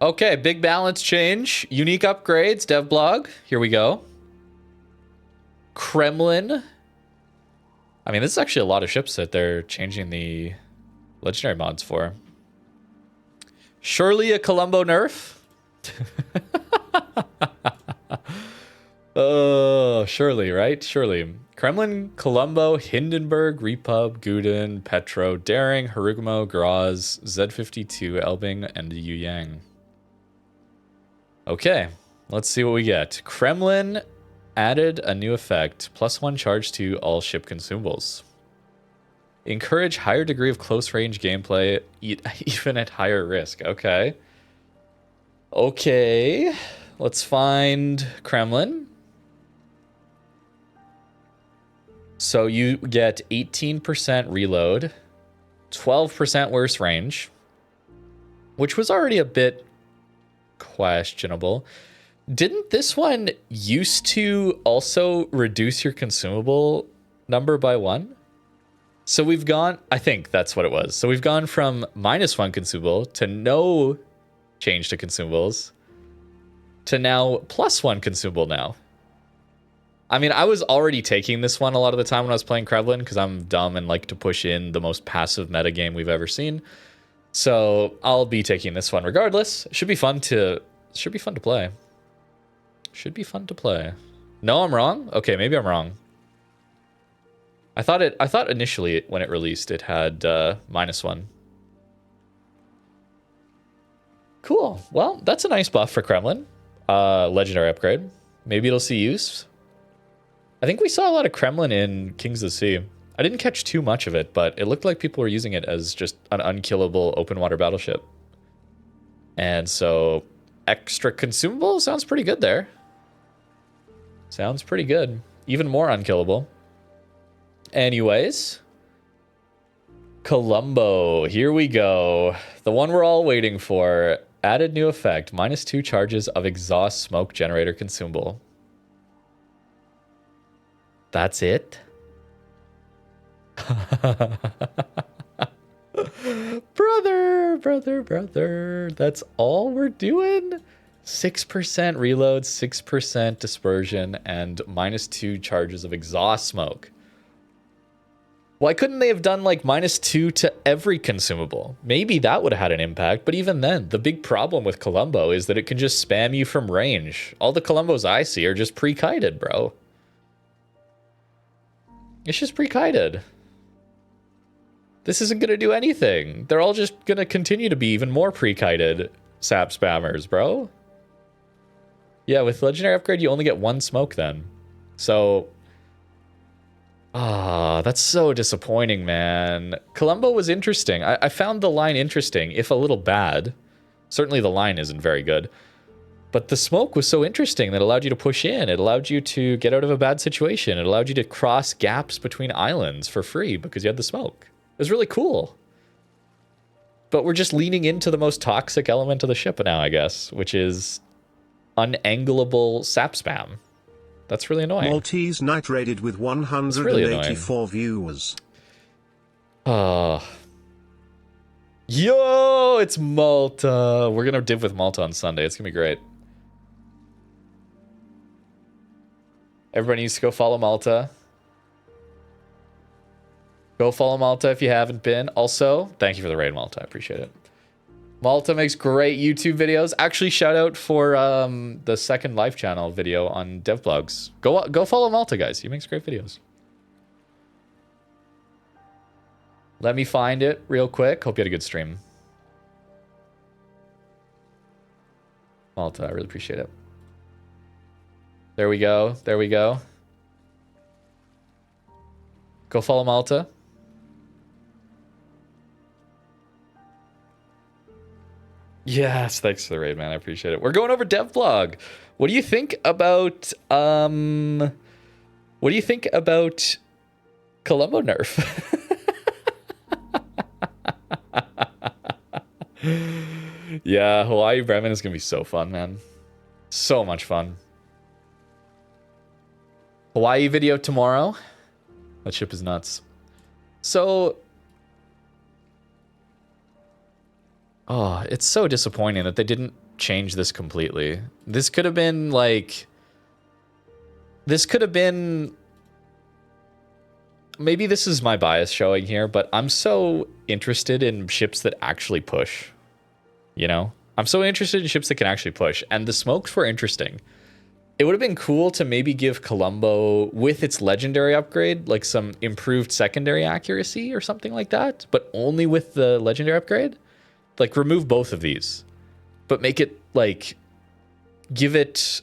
Okay, big balance change. Unique upgrades, dev blog. Here we go. Kremlin. I mean, this is actually a lot of ships that they're changing the legendary mods for. Surely a Columbo nerf? Oh, surely, right? Surely. Kremlin, Columbo, Hindenburg, Repub, Guden, Petro, Daring, Herugumo, Graz, Z52, Elbing, and Yuyang. Okay, let's see what we get. Kremlin added a new effect. +1 charge to all ship consumables. Encourage higher degree of close range gameplay, even at higher risk. Okay. Okay. Let's find Kremlin. So you get 18% reload, 12% worse range, which was already a bit questionable. Didn't this one used to also reduce your consumable number by 1? So we've gone, I think that's what it was. So we've gone from -1 consumable to no change to consumables to now +1 consumable now. I mean, I was already taking this one a lot of the time when I was playing Kremlin because I'm dumb and like to push in the most passive meta game we've ever seen. So I'll be taking this one regardless. Should be fun to play. Should be fun to play. No, I'm wrong. Okay, maybe I'm wrong. I thought initially when it released it had -1. Cool. Well, that's a nice buff for Kremlin. Legendary upgrade. Maybe it'll see use. I think we saw a lot of Kremlin in Kings of the Sea. I didn't catch too much of it, but it looked like people were using it as just an unkillable open water battleship. And so extra consumable sounds pretty good there. Sounds pretty good. Even more unkillable. Anyways, Columbo, here we go. The one we're all waiting for. Added new effect, -2 charges of exhaust smoke generator consumable. That's it? Brother. That's all we're doing? 6% reload, 6% dispersion, and -2 charges of exhaust smoke. Why couldn't they have done like -2 to every consumable? Maybe that would have had an impact, but even then, the big problem with Columbo is that it can just spam you from range. All the Columbos I see are just pre-kited, bro. It's just pre-kited. This isn't going to do anything. They're all just going to continue to be even more pre-kited sap spammers, bro. Yeah, with Legendary Upgrade, you only get 1 smoke then. So... that's so disappointing, man. Columbo was interesting. I found the line interesting, if a little bad. Certainly the line isn't very good. But the smoke was so interesting that it allowed you to push in. It allowed you to get out of a bad situation. It allowed you to cross gaps between islands for free because you had the smoke. It was really cool. But we're just leaning into the most toxic element of the ship now, I guess, which is unangleable sap spam. That's really annoying. Maltese Knight rated with 184 viewers. Yo, it's Malta. We're going to div with Malta on Sunday. It's going to be great. Everybody needs to go follow Malta. Go follow Malta if you haven't been. Also, thank you for the raid, Malta. I appreciate it. Malta makes great YouTube videos. Actually, shout out for the second live channel video on DevBlogs. Go follow Malta, guys. He makes great videos. Let me find it real quick. Hope you had a good stream. Malta, I really appreciate it. There we go. There we go. Go follow Malta. Yes, thanks for the raid, man. I appreciate it. We're going over DevBlog. What do you think about Columbo nerf? Yeah, Hawaii Bremen is gonna be so fun, man. So much fun. Hawaii video tomorrow. That ship is nuts. So Oh, it's so disappointing that they didn't change this completely. This could have been like... This could have been... Maybe this is my bias showing here, but I'm so interested in ships that actually push. You know? I'm so interested in ships that can actually push. And the smokes were interesting. It would have been cool to maybe give Columbo, with its legendary upgrade, like some improved secondary accuracy or something like that, but only with the legendary upgrade. Like, remove both of these, but make it, like, give it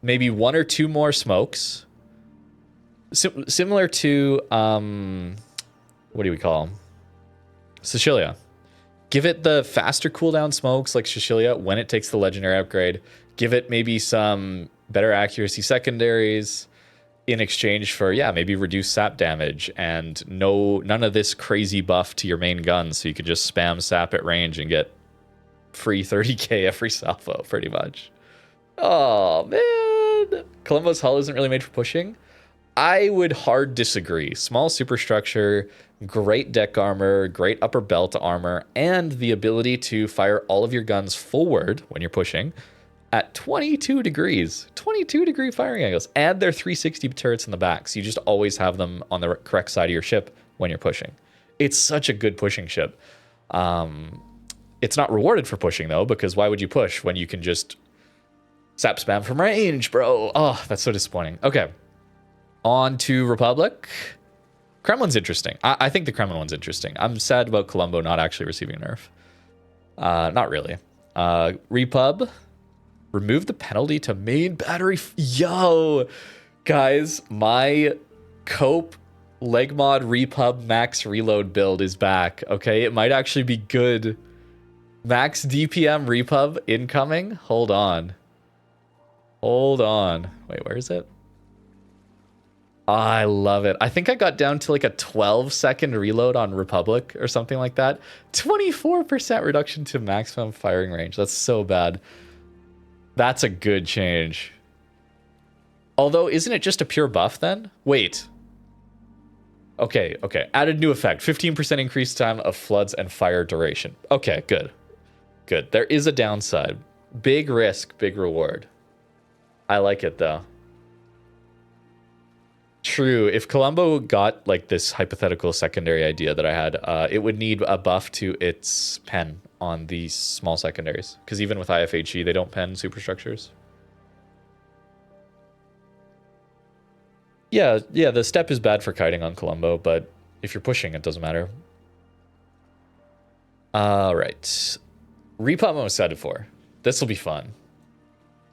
maybe 1 or 2 more smokes. Similar to, what do we call them? Sicilia. Give it the faster cooldown smokes like Sicilia when it takes the legendary upgrade. Give it maybe some better accuracy secondaries in exchange for, yeah, maybe reduce sap damage and none of this crazy buff to your main gun, so you could just spam sap at range and get free 30k every salvo, pretty much. Oh, man. Columbo's hull isn't really made for pushing. I would hard disagree. Small superstructure, great deck armor, great upper belt armor, and the ability to fire all of your guns forward when you're pushing at 22 degrees. 22 degree firing angles. Add their 360 turrets in the back, so you just always have them on the correct side of your ship when you're pushing. It's such a good pushing ship. It's not rewarded for pushing, though, because why would you push when you can just sap spam from range, bro? Oh, that's so disappointing. Okay. On to Republic. Kremlin's interesting. I think the Kremlin one's interesting. I'm sad about Columbo not actually receiving a nerf. Not really. Repub. Remove the penalty to main battery. Yo, guys, my Cope leg mod Repub max reload build is back. Okay, it might actually be good. Max DPM Repub incoming. Hold on. Wait, where is it? I love it. I think I got down to like a 12-second reload on Republic or something like that. 24% reduction to maximum firing range. That's so bad. That's a good change. Although, isn't it just a pure buff then? Wait. Okay. Added new effect. 15% increased time of floods and fire duration. Okay, good. There is a downside. Big risk, big reward. I like it though. True. If Columbo got like this hypothetical secondary idea that I had, it would need a buff to its pen on these small secondaries, because even with IFHE, they don't pen superstructures. Yeah, the step is bad for kiting on Columbo, but if you're pushing, it doesn't matter. All right. Repub I'm excited for. This will be fun.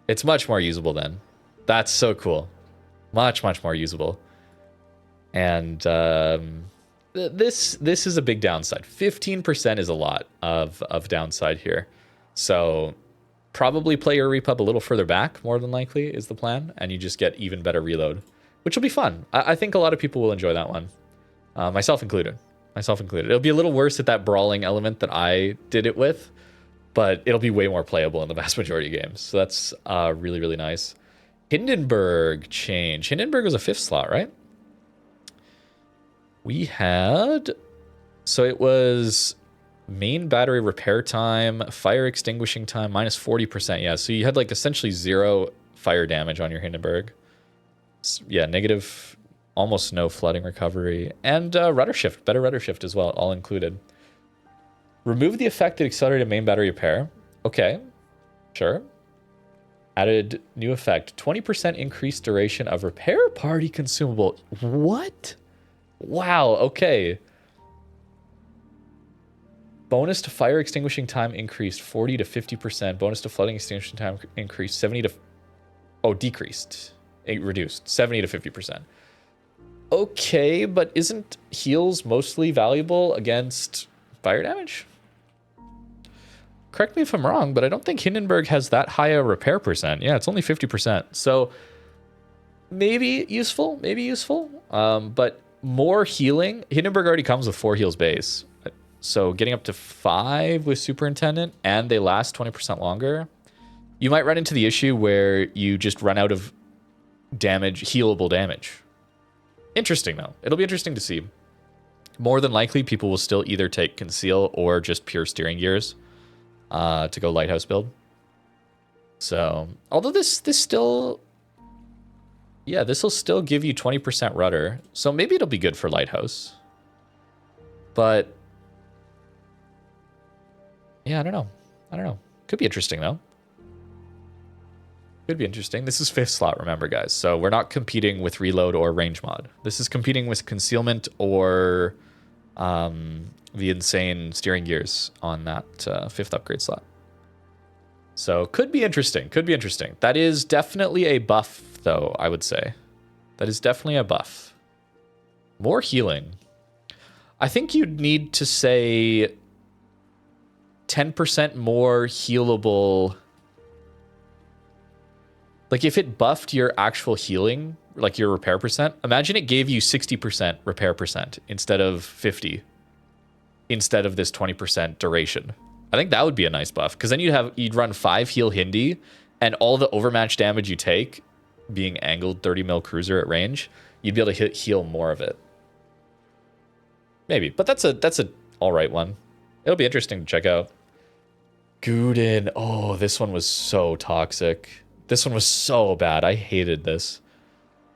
It's much more usable then. That's so cool. Much more usable. And this is a big downside. 15% is a lot of downside here. So probably play your Repub a little further back, more than likely, is the plan. And you just get even better reload, which will be fun. I think a lot of people will enjoy that one. Myself included. It'll be a little worse at that brawling element that I did it with, but it'll be way more playable in the vast majority of games. So that's really, really nice. Hindenburg change. Hindenburg was a 5th slot, right? We had... So it was main battery repair time, fire extinguishing time, minus 40%. Yeah, so you had like essentially 0 fire damage on your Hindenburg. Yeah, negative, almost no flooding recovery. And rudder shift, better rudder shift as well, all included. Remove the effect that accelerated main battery repair. Okay, sure. Added new effect. 20% increased duration of repair party consumable. What? Wow, okay. Bonus to fire extinguishing time increased 40 to 50%. Bonus to flooding extinguishing time increased 70 to... Oh, decreased. It reduced 70 to 50%. Okay, but isn't heals mostly valuable against fire damage? Correct me if I'm wrong, but I don't think Hindenburg has that high a repair percent. Yeah, it's only 50%. So maybe useful, but more healing. Hindenburg already comes with 4 heals base. So getting up to 5 with Superintendent, and they last 20% longer. You might run into the issue where you just run out of damage, healable damage. Interesting, though. It'll be interesting to see. more than likely people will still either take conceal or just pure steering gears to go lighthouse build. So, although this still, yeah, this will still give you 20% rudder. So maybe it'll be good for lighthouse. But yeah, I don't know. Could be interesting though. Could be interesting. This is 5th slot, remember, guys. So we're not competing with reload or range mod. This is competing with concealment or the insane steering gears on that 5th upgrade slot. So could be interesting. Could be interesting. That is definitely a buff, though, I would say. That is definitely a buff. More healing. I think you'd need to say 10% more healable. Like if it buffed your actual healing, like your repair percent, imagine it gave you 60% repair percent instead of 50, instead of this 20% duration. I think that would be a nice buff, because then you'd run 5 heal Hindi, and all the overmatch damage you take, being angled 30 mil cruiser at range, you'd be able to heal more of it. Maybe, but that's a all right one. It'll be interesting to check out. Guden. Oh, this one was so toxic. This one was so bad. I hated this.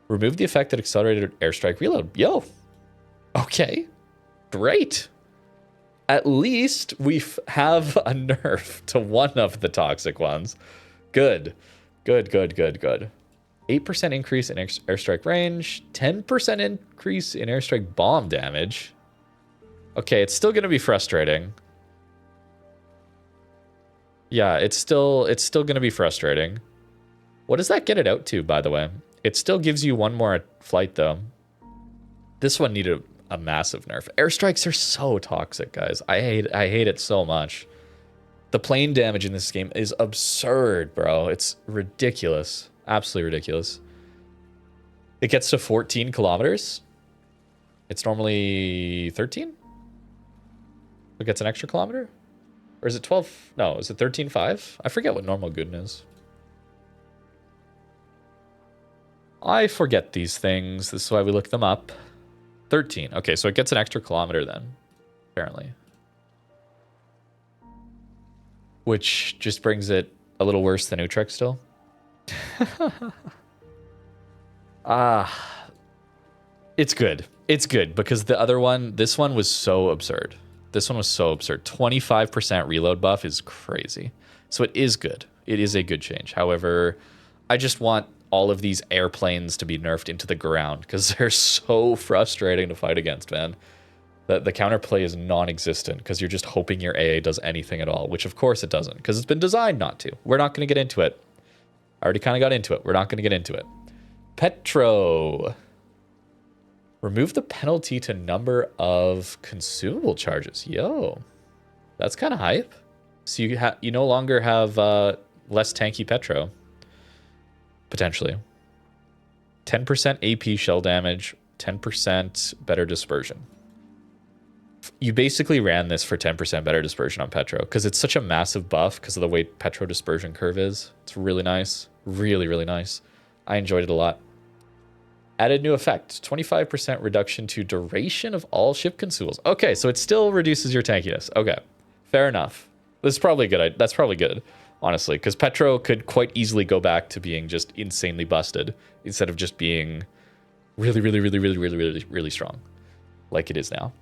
Remove the effect that accelerated airstrike reload. Yo. Okay. Great. At least we have a nerf to one of the toxic ones. Good. Good, good, good, good. 8% increase in airstrike range. 10% increase in airstrike bomb damage. Okay, it's still going to be frustrating. Yeah, it's still going to be frustrating. What does that get it out to, by the way? It still gives you one more flight, though. This one needed a massive nerf. Airstrikes are so toxic, guys. I hate it so much. The plane damage in this game is absurd, bro. It's ridiculous. Absolutely ridiculous. It gets to 14 kilometers. It's normally 13? It gets an extra kilometer? Or is it 12? No, is it 13.5? I forget what normal Guden is. I forget these things. This is why we look them up. 13. Okay, so it gets an extra kilometer then, apparently. Which just brings it a little worse than Utrecht still. It's good. It's good because the other one, this one was so absurd. This one was so absurd. 25% reload buff is crazy. So it is good. It is a good change. However, I just want all of these airplanes to be nerfed into the ground because they're so frustrating to fight against, man. The counterplay is non-existent because you're just hoping your AA does anything at all, which of course it doesn't because it's been designed not to. We're not going to get into it. I already kind of got into it. We're not going to get into it. Petro. Remove the penalty to number of consumable charges. Yo, that's kind of hype. So you no longer have less tanky Petro. Potentially. 10% AP shell damage, 10% better dispersion. You basically ran this for 10% better dispersion on Petro because it's such a massive buff because of the way Petro dispersion curve is. It's really nice. Really, really nice. I enjoyed it a lot. Added new effect. 25% reduction to duration of all ship consumables. Okay, so it still reduces your tankiness. Okay, fair enough. This is probably good. That's probably good, honestly, because Petro could quite easily go back to being just insanely busted instead of just being really, really, really, really, really, really, really strong like it is now.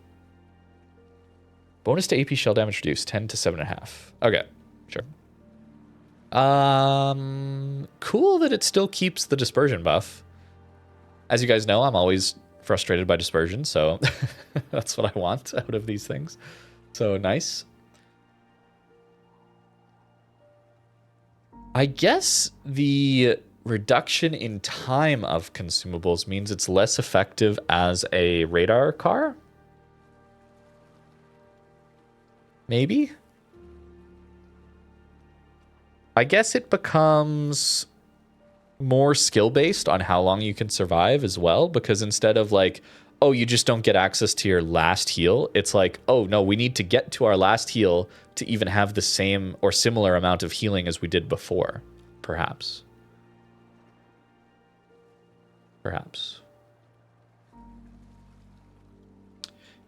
Bonus to AP shell damage reduced 10 to 7.5. Okay, sure. Cool that it still keeps the dispersion buff. As you guys know, I'm always frustrated by dispersion, so that's what I want out of these things. So nice. I guess the reduction in time of consumables means it's less effective as a radar car? Maybe? I guess it becomes more skill-based on how long you can survive as well, because instead of like, oh, you just don't get access to your last heal, it's like, oh, no, we need to get to our last heal to even have the same or similar amount of healing as we did before, perhaps. Perhaps.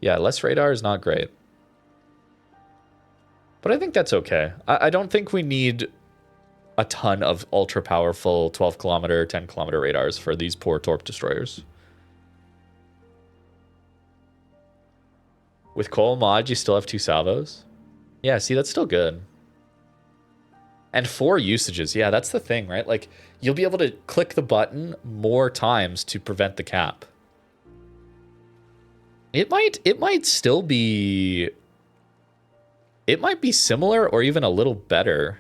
Yeah, less radar is not great. But I think that's okay. I don't think we need a ton of ultra powerful 12 kilometer, 10 kilometer radars for these poor torp destroyers. With Cole mod, you still have 2 salvos. Yeah, see, that's still good. And 4 usages. Yeah, that's the thing, right? Like, you'll be able to click the button more times to prevent the cap. It might still be... It might be similar or even a little better.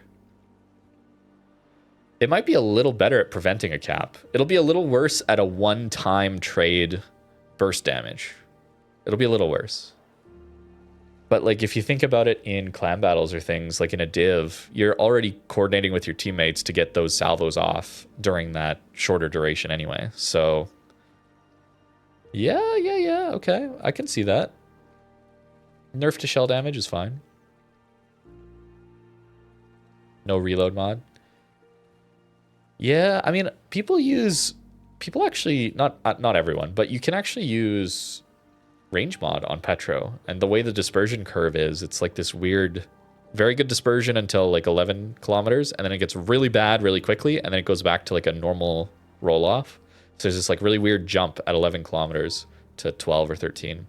It might be a little better at preventing a cap. It'll be a little worse at a one-time trade burst damage. It'll be a little worse. But like if you think about it in clan battles or things like in a div, you're already coordinating with your teammates to get those salvos off during that shorter duration anyway. So yeah, okay. I can see that. Nerf to shell damage is fine. No reload mod. Yeah, I mean, people actually, not everyone, but you can actually use range mod on Petro. And the way the dispersion curve is, it's like this weird, very good dispersion until like 11 kilometers, and then it gets really bad really quickly, and then it goes back to like a normal roll off. So there's this like really weird jump at 11 kilometers to 12 or 13.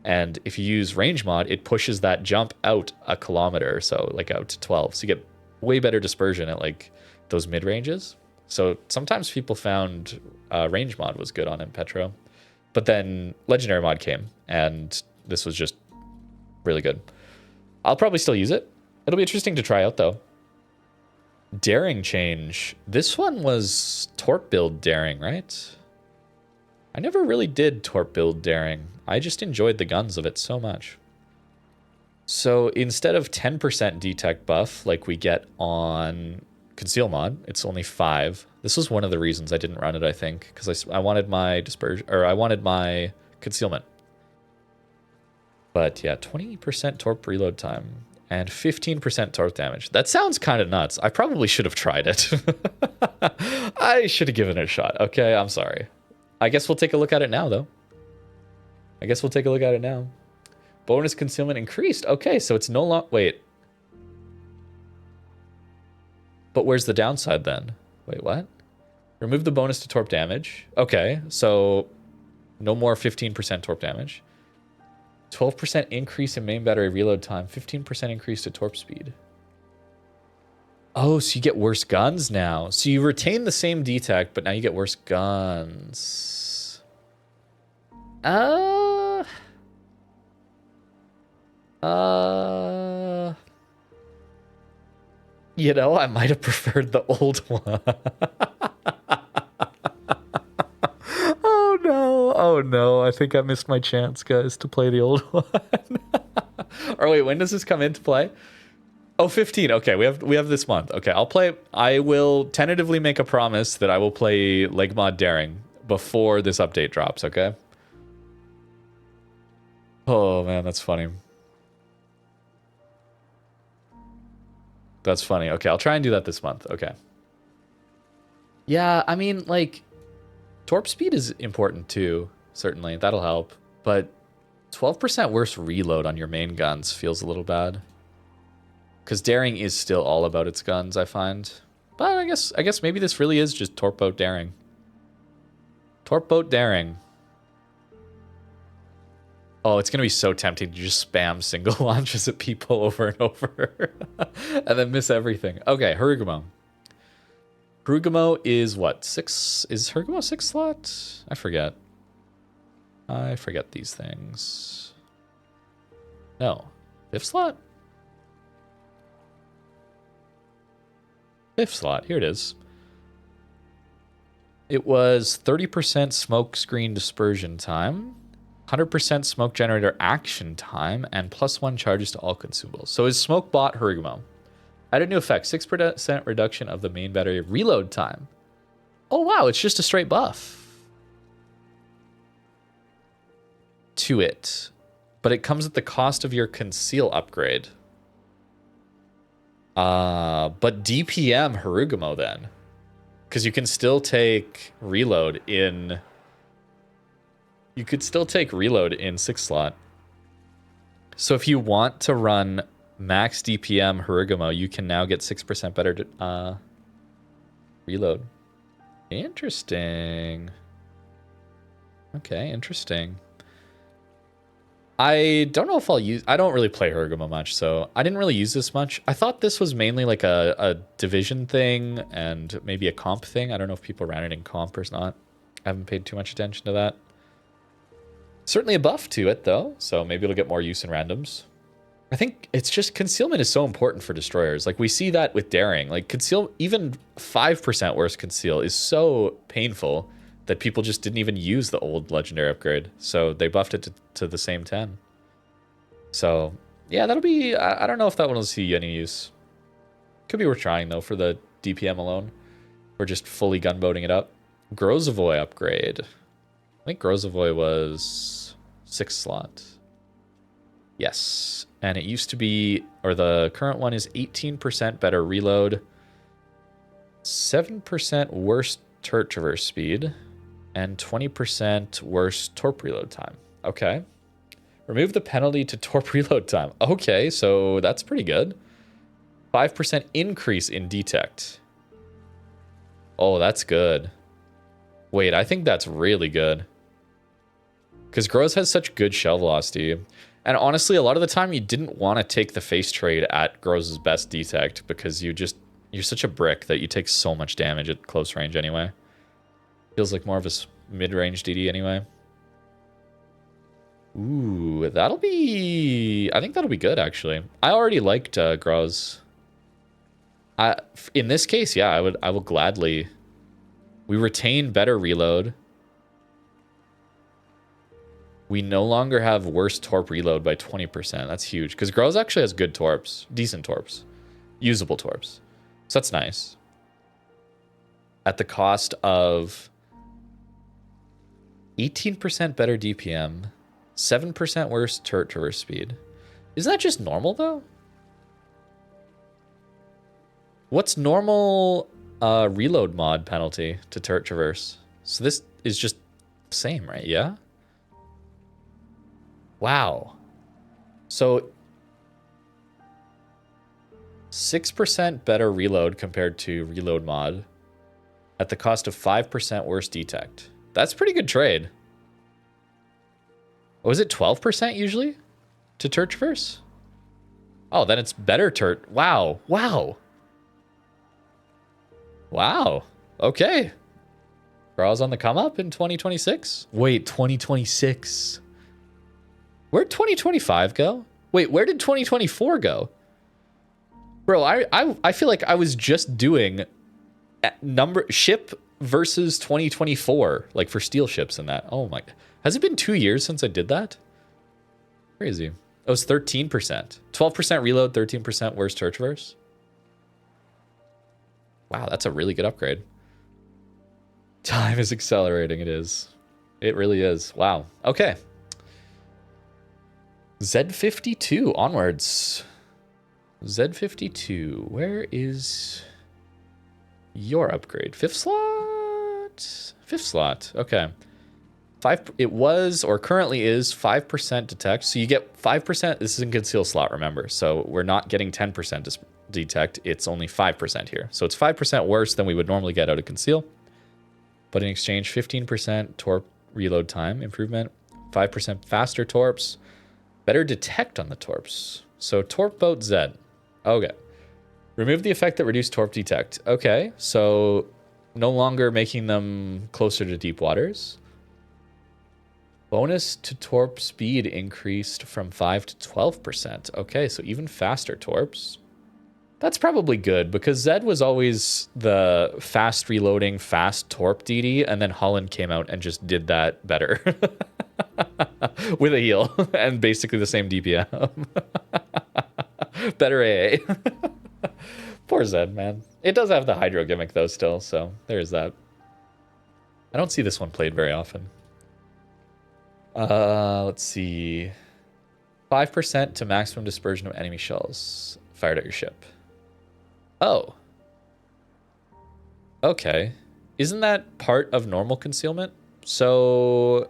And if you use range mod, it pushes that jump out a kilometer or so, like out to 12. So you get way better dispersion at like those mid ranges. So sometimes people found range mod was good on in Petro. But then legendary mod came, and this was just really good. I'll probably still use it. It'll be interesting to try out, though. Daring change. This one was torp build daring, right? I never really did torp build daring. I just enjoyed the guns of it so much. So instead of 10% detect buff like we get on conceal mod, it's only 5. This was one of the reasons I didn't run it, I think, because I wanted my dispersion, or I wanted my concealment. But yeah, 20% torp reload time and 15% torp damage. That sounds kind of nuts. I probably should have tried it. I should have given it a shot. Okay, I'm sorry. I guess we'll take a look at it now, though. Bonus concealment increased. Okay, so it's no longer... Wait. But where's the downside then? Wait, what? Remove the bonus to torp damage. Okay, so no more 15% torp damage. 12% increase in main battery reload time. 15% increase to torp speed. Oh, so you get worse guns now. So you retain the same detect, but now you get worse guns. You know, I might have preferred the old one. Oh no, I think I missed my chance, guys, to play the old one. Or wait, when does this come into play? Oh, 15. Okay, we have this month. Okay, I will tentatively make a promise that I will play Leg Mod Daring before this update drops, okay? Oh man, that's funny. That's funny. Okay, I'll try and do that this month. Okay. Yeah, I mean, like, torp speed is important too, certainly. That'll help. But 12% worse reload on your main guns feels a little bad. Because daring is still all about its guns, I find. But I guess maybe this really is just torp boat daring. Torp boat daring. Oh, it's going to be so tempting to just spam single launches at people over and over. And then miss everything. Okay, Herugumo. Herugumo is what? 6? Is Herugumo 6 slot? I forget these things. No. 5th slot? 5th slot. Here it is. It was 30% smoke screen dispersion time. 100% smoke generator action time, and +1 charges to all consumables. So is smoke bot Herugumo. Added new effect, 6% reduction of the main battery reload time. Oh wow, it's just a straight buff to it. But it comes at the cost of your conceal upgrade. But DPM Herugumo then. Because you can still take reload in... You could still take reload in 6th slot. So if you want to run max DPM Herugumo, you can now get 6% better reload. Interesting. Okay, interesting. I don't know if I'll use... I don't really play Herugumo much, so I didn't really use this much. I thought this was mainly like a division thing and maybe a comp thing. I don't know if people ran it in comp or not. I haven't paid too much attention to that. Certainly a buff to it, though, so maybe it'll get more use in randoms. I think it's just concealment is so important for destroyers. Like, we see that with daring. Like, conceal... Even 5% worse conceal is so painful that people just didn't even use the old legendary upgrade. So they buffed it to the same 10. So, yeah, that'll be... I don't know if that one will see any use. Could be worth trying, though, for the DPM alone. Or just fully gunboating it up. Grosavoy upgrade. I think Grosavoy was 6 slot. Yes. And it used to be... Or the current one is 18% better reload. 7% worse turret traverse speed. And 20% worse torp reload time. Okay. Remove the penalty to torp reload time. Okay, so that's pretty good. 5% increase in detect. Oh, that's good. Wait, I think that's really good. Because Gros has such good shell velocity. And honestly, a lot of the time you didn't want to take the face trade at Gros's best detect because you're such a brick that you take so much damage at close range anyway. Feels like more of a mid-range DD anyway. Ooh, that'll be... I think that'll be good, actually. I already liked Gros. In this case, yeah, I will gladly... We retain better reload. We no longer have worse torp reload by 20%. That's huge, because Gros actually has good torps. Decent torps. Usable torps. So that's nice. At the cost of... 18% better DPM, 7% worse turret traverse speed. Isn't that just normal, though? What's normal reload mod penalty to turret traverse? So this is just the same, right? Yeah? Wow. So 6% better reload compared to reload mod at the cost of 5% worse detect. That's a pretty good trade. Was it 12% usually to turret traverse? Oh, then it's better turret. Wow. Wow. Wow. Okay. Gros on the come up in 2026? Wait, 2026. Where'd 2025 go? Wait, where did 2024 go? Bro, I feel like I was just doing ship versus 2024, like for steel ships and that. Oh my, has it been 2 years since I did that? Crazy. It was 13%. 12% reload, 13% worse turret traverse. Wow, that's a really good upgrade. Time is accelerating, it is. It really is. Wow. Okay. Z52, onwards. Z52, where is your upgrade? 5th slot? 5th slot, okay. It was, or currently is, 5% detect. So you get 5%, this is in conceal slot, remember. So we're not getting 10% detect, it's only 5% here. So it's 5% worse than we would normally get out of conceal. But in exchange, 15% torp reload time improvement, 5% faster torps, better detect on the torps. So torp boat Z. Okay. Remove the effect that reduced torp detect. Okay, so no longer making them closer to deep waters. Bonus to torp speed increased from 5 to 12%. Okay, so even faster torps. That's probably good because Zed was always the fast reloading, fast torp DD, and then Holland came out and just did that better. With a heal and basically the same DPM. Better AA. Poor Zed, man. It does have the hydro gimmick though still, so there's that. I don't see this one played very often. Let's see. 5% to maximum dispersion of enemy shells fired at your ship. Oh. Okay. Isn't that part of normal concealment? So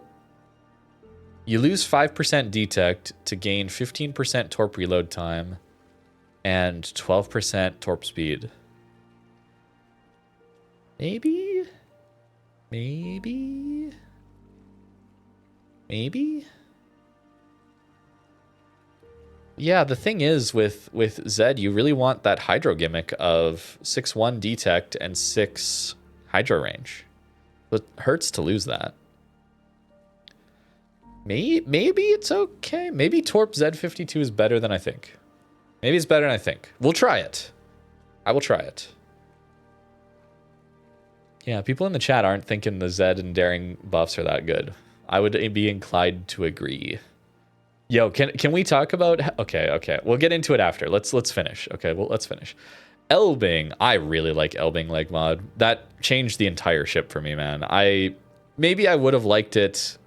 You lose 5% detect to gain 15% torp reload time and 12% torp speed. Maybe? Maybe? Maybe? Yeah, the thing is with Zed, you really want that hydro gimmick of 6-1 detect and 6 hydro range. It hurts to lose that. Maybe it's okay. Maybe Torp Z52 is better than I think. Maybe it's better than I think. We'll try it. I will try it. Yeah, people in the chat aren't thinking the Zed and Daring buffs are that good. I would be inclined to agree. Yo, can we talk about... Okay. We'll get into it after. Let's finish. Okay, well, let's finish. Elbing. I really like Elbing leg mod. That changed the entire ship for me, man. Maybe I would have liked it...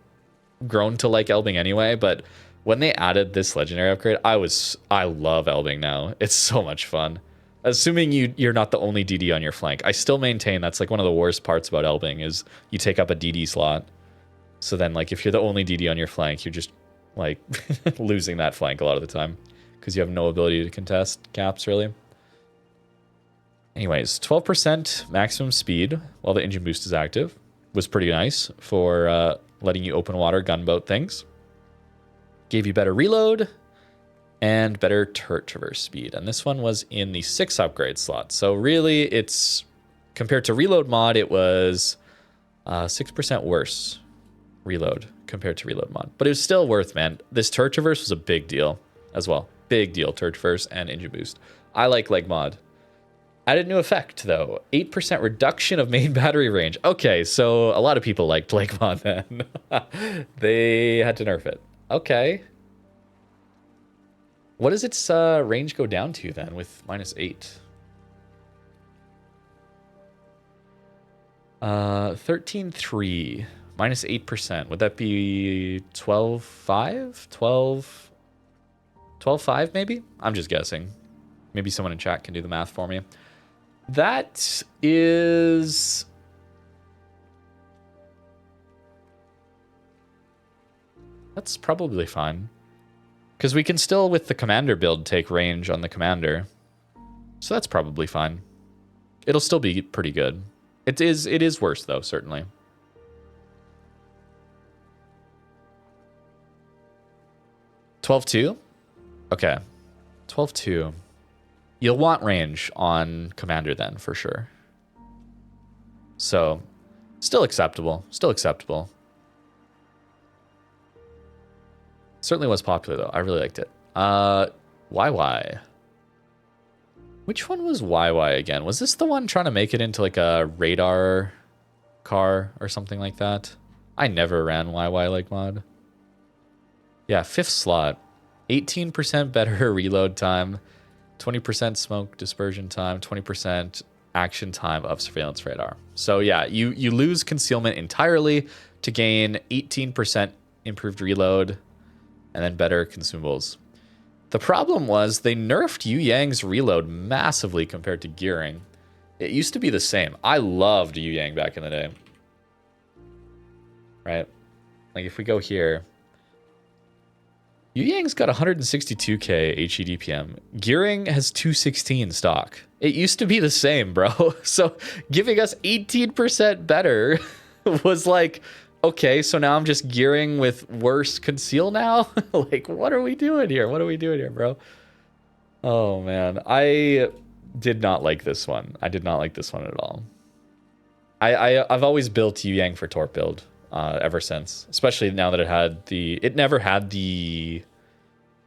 grown to like Elbing anyway, but when they added this legendary upgrade, I love Elbing now. It's so much fun. Assuming you're not the only DD on your flank. I still maintain that's like one of the worst parts about Elbing is you take up a DD slot. So then like if you're the only DD on your flank, you're just like losing that flank a lot of the time because you have no ability to contest caps really. Anyways, 12% maximum speed while the engine boost is active was pretty nice for letting you open water gunboat things. Gave you better reload and better turret traverse speed. And this one was in the 6 upgrade slot. So really it's, compared to reload mod, it was 6% worse reload compared to reload mod. But it was still worth, man. This turret traverse was a big deal as well. Big deal, turret traverse and engine boost. I like leg mod. Added new effect, though. 8% reduction of main battery range. Okay, so a lot of people liked leg mod then. They had to nerf it. Okay. What does its range go down to then with -8? 13.3. -8%. Would that be 12.5? 12.5 maybe? I'm just guessing. Maybe someone in chat can do the math for me. That is... That's probably fine. Because we can still, with the commander build, take range on the commander. So that's probably fine. It'll still be pretty good. It is worse, though, certainly. $12.2? Okay. 12.2. You'll want range on commander then, for sure. So, still acceptable. Still acceptable. Certainly was popular, though. I really liked it. YY. Which one was YY again? Was this the one trying to make it into like a radar car or something like that? I never ran YY like mod. Yeah, 5th slot. 18% better reload time. 20% smoke dispersion time, 20% action time of surveillance radar. So yeah, you lose concealment entirely to gain 18% improved reload and then better consumables. The problem was they nerfed Yuyang's reload massively compared to gearing. It used to be the same. I loved Yuyang back in the day. Right? Like if we go here, Yuyang's got 162k HE DPM. Gearing has 216 stock. It used to be the same, bro. So giving us 18% better was like, okay, so now I'm just gearing with worse conceal now? Like, what are we doing here? What are we doing here, bro? Oh, man. I did not like this one. I did not like this one at all. I've always built Yuyang for torp build ever since, especially now that it never had the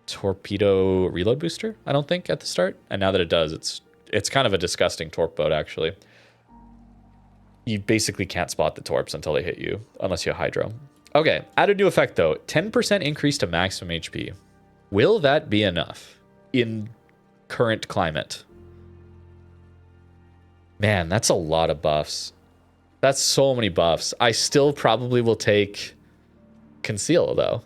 torpedo reload booster, I don't think, at the start. And now that it does, it's kind of a disgusting torp boat, actually. You basically can't spot the torps until they hit you, unless you have hydro. Okay, added new effect, though. 10% increase to maximum HP. Will that be enough in current climate? Man, that's a lot of buffs. That's so many buffs. I still probably will take Conceal, though.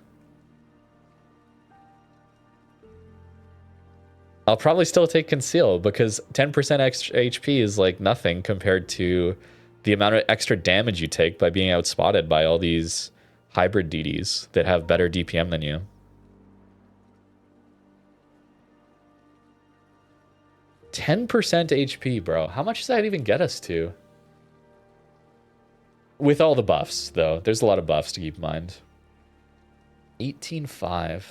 I'll probably still take Conceal because 10% extra HP is like nothing compared to the amount of extra damage you take by being outspotted by all these hybrid DDs that have better DPM than you. 10% HP, bro. How much does that even get us to? With all the buffs, though. There's a lot of buffs to keep in mind. 18.5.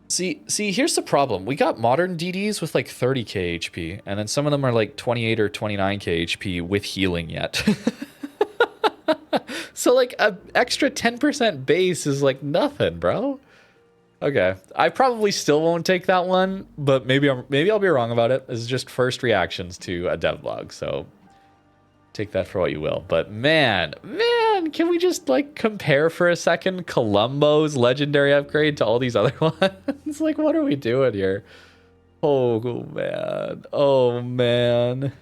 See, here's the problem. We got modern DDs with like 30k HP, and then some of them are like 28 or 29k HP with healing yet. So like an extra 10% base is like nothing, bro. Okay, I probably still won't take that one, but maybe I'll be wrong about it. This is just first reactions to a devlog, so take that for what you will. But man, can we just like compare for a second Columbo's legendary upgrade to all these other ones? Like, what are we doing here? Oh man.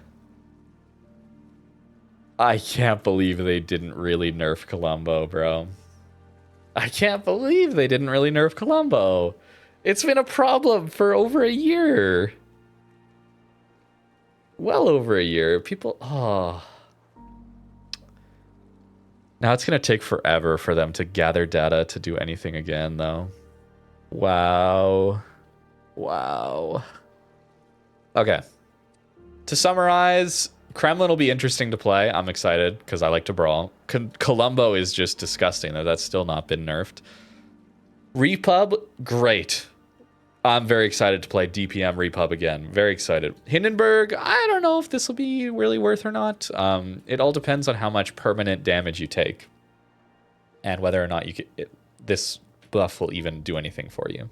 I can't believe they didn't really nerf Columbo, bro. I can't believe they didn't really nerf Columbo. It's been a problem for over a year. Well over a year. People, Now it's going to take forever for them to gather data to do anything again, though. Wow. Okay. To summarize, Kremlin will be interesting to play. I'm excited because I like to brawl. Columbo is just disgusting, though. That's still not been nerfed. Repub, great. I'm very excited to play DPM Repub again. Very excited. Hindenburg, I don't know if this will be really worth or not. It all depends on how much permanent damage you take and whether or not this buff will even do anything for you.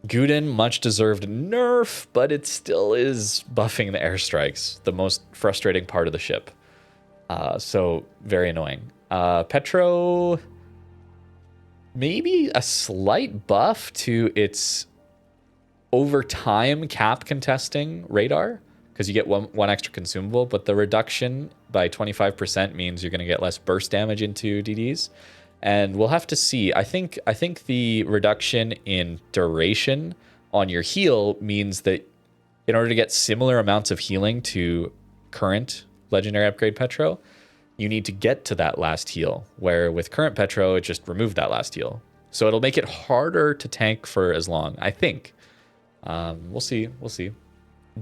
Guden, much deserved nerf, but it still is buffing the airstrikes, the most frustrating part of the ship. So very annoying. Petro, maybe a slight buff to its over time cap contesting radar, because you get one extra consumable, but the reduction by 25% means you're going to get less burst damage into DDs. And we'll have to see. I think the reduction in duration on your heal means that in order to get similar amounts of healing to current legendary upgrade Petro, you need to get to that last heal, where with current Petro, it just removed that last heal. So it'll make it harder to tank for as long, I think. We'll see.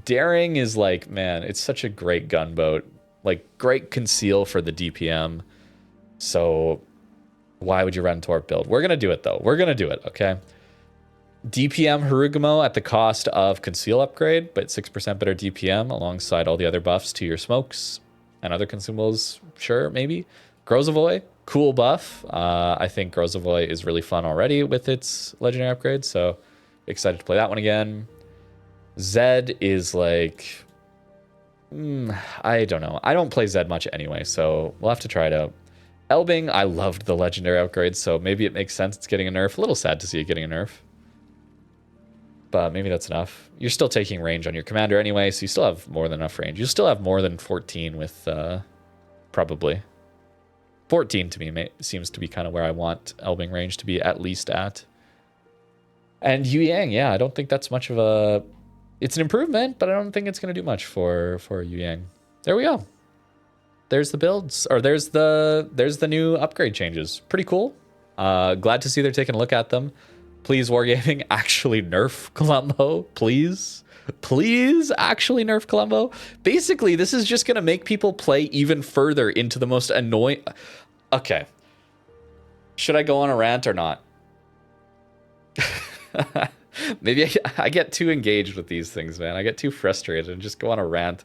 Daring is like, man, it's such a great gunboat. Like, great conceal for the DPM. So why would you run Torp build? We're going to do it, though. We're going to do it, okay? DPM Herugumo at the cost of conceal upgrade, but 6% better DPM alongside all the other buffs to your smokes and other consumables. Sure, maybe. Grosavoy, cool buff. I think Grosavoy is really fun already with its legendary upgrade, so excited to play that one again. Zed is like, I don't know. I don't play Zed much anyway, so we'll have to try it out. Elbing, I loved the legendary upgrade, so maybe it makes sense it's getting a nerf. A little sad to see it getting a nerf, but maybe that's enough. You're still taking range on your commander anyway, so you still have more than enough range. You still have more than 14 with probably 14 to me seems to be kind of where I want Elbing range to be at least at. And Yuyang, yeah, I don't think that's much of a... It's an improvement, but I don't think it's going to do much for Yuyang. There we go. There's the builds, or there's the new upgrade changes. Pretty cool. Glad to see they're taking a look at them. Please, Wargaming, actually nerf Columbo. Please actually nerf Columbo. Basically, this is just going to make people play even further into the most annoying... Okay. Should I go on a rant or not? Maybe I get too engaged with these things, man. I get too frustrated and just go on a rant.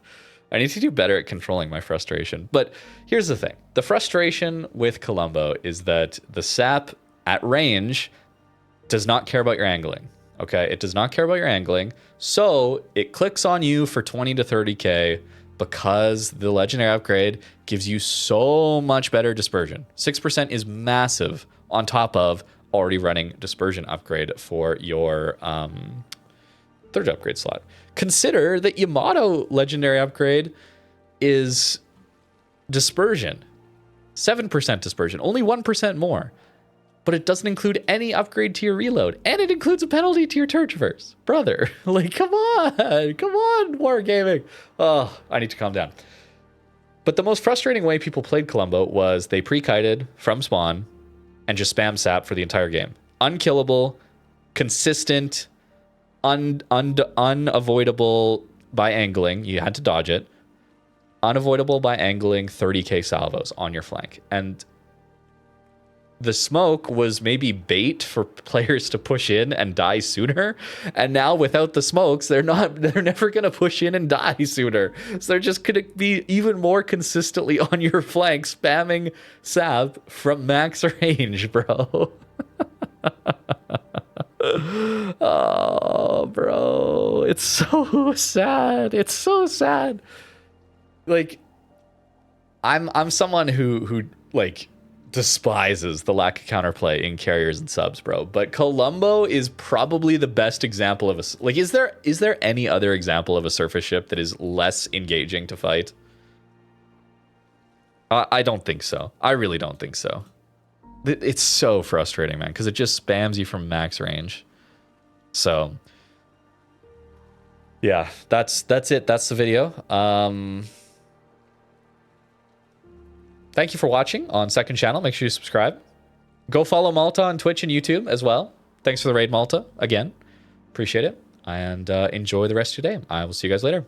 I need to do better at controlling my frustration. But here's the thing. The frustration with Columbo is that the sap at range does not care about your angling. Okay? It does not care about your angling. So it clicks on you for 20 to 30k because the legendary upgrade gives you so much better dispersion. 6% is massive on top of already running dispersion upgrade for your third upgrade slot. Consider that Yamato legendary upgrade is dispersion. 7% dispersion, only 1% more. But it doesn't include any upgrade to your reload. And it includes a penalty to your turret traverse. Brother, like, come on, Wargaming. Oh, I need to calm down. But the most frustrating way people played Columbo was they pre-kited from spawn and just spam sap for the entire game. Unkillable, consistent, unavoidable by angling. You had to dodge it. Unavoidable by angling 30k salvos on your flank. And the smoke was maybe bait for players to push in and die sooner. And now without the smokes, they're never going to push in and die sooner. So they're just going to be even more consistently on your flank, spamming sap from max range, bro. Oh, bro. It's so sad. It's so sad. Like, I'm someone who like despises the lack of counterplay in carriers and subs, bro. But Columbo is probably the best example of like, is there any other example of a surface ship that is less engaging to fight? I don't think so. I really don't think so. It's so frustrating, man, because it just spams you from max range. So yeah, that's it. That's the video. Thank you for watching on Second Channel. Make sure you subscribe. Go follow Malta on Twitch and YouTube as well. Thanks for the raid, Malta, again. Appreciate it. And enjoy the rest of your day. I will see you guys later.